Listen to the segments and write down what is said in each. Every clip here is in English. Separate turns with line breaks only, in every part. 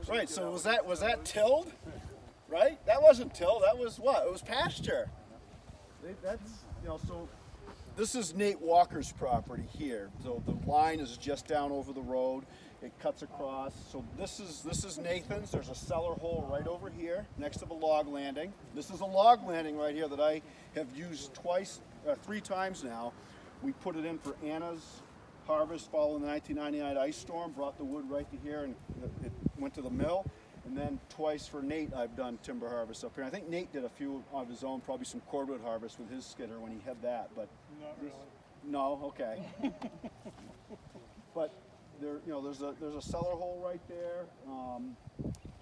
Right, so was that tilled? Right? That wasn't tilled, that was what? It was pasture. So this is Nate Walker's property here. So the line is just down over the road. It cuts across. So this is Nathan's. There's a cellar hole right over here next to the log landing. This is a log landing right here that I have used three times now. We put it in for Anna's harvest following the 1999 ice storm, brought the wood right to here, and it went to the mill. And then twice for Nate I've done timber harvest up here. I think Nate did a few of his own, probably some cordwood harvest with his skidder when he had that. But no, okay. But there's a cellar hole right there.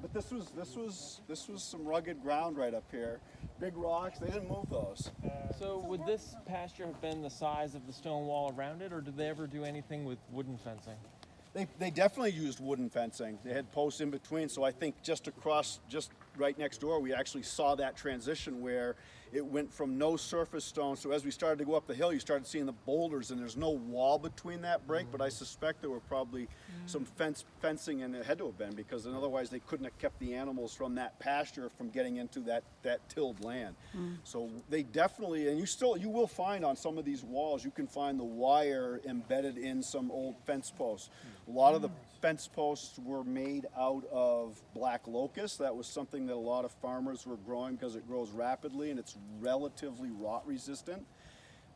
But this was some rugged ground right up here. Big rocks. They didn't move those.
So would this pasture have been the size of the stone wall around it, or did they ever do anything with wooden fencing?
They definitely used wooden fencing. They had posts in between, so I think just right next door, we actually saw that transition where it went from no surface stone. So as we started to go up the hill, you started seeing the boulders, and there's no wall between that break, but I suspect there were probably some fencing, and it had to have been, because otherwise they couldn't have kept the animals from that pasture from getting into that tilled land. So they definitely, and you will find on some of these walls, you can find the wire embedded in some old fence posts. A lot of the fence posts were made out of black locust. That was something that a lot of farmers were growing because it grows rapidly and it's relatively rot resistant.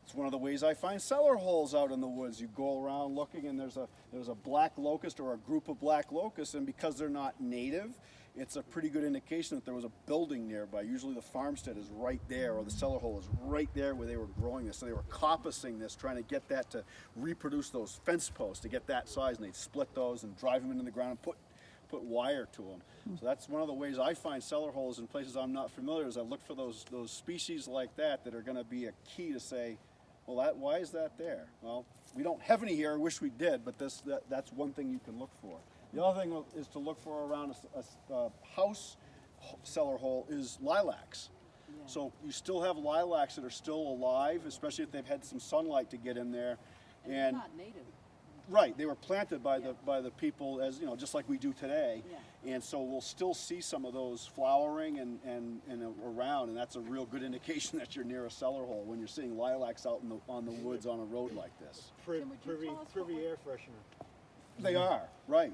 It's one of the ways I find cellar holes out in the woods. You go around looking and there's a black locust or a group of black locusts, and because they're not native, it's a pretty good indication that there was a building nearby. Usually the farmstead is right there, or the cellar hole is right there where they were growing this. So they were coppicing this, trying to get that to reproduce those fence posts to get that size, and they'd split those and drive them into the ground and put wire to them. So that's one of the ways I find cellar holes in places I'm not familiar, is I look for those species like that are going to be a key to say, well, why is that there? Well, we don't have any here. I wish we did, but that's one thing you can look for. The other thing is to look for around a house cellar hole is lilacs. Yeah. So you still have lilacs that are still alive, especially if they've had some sunlight to get in there.
And not native.
Right, they were planted by the people, as just like we do today. Yeah. And so we'll still see some of those flowering and around, and that's a real good indication that you're near a cellar hole when you're seeing lilacs out on the woods on a road like this.
Privy air freshener.
They are, right.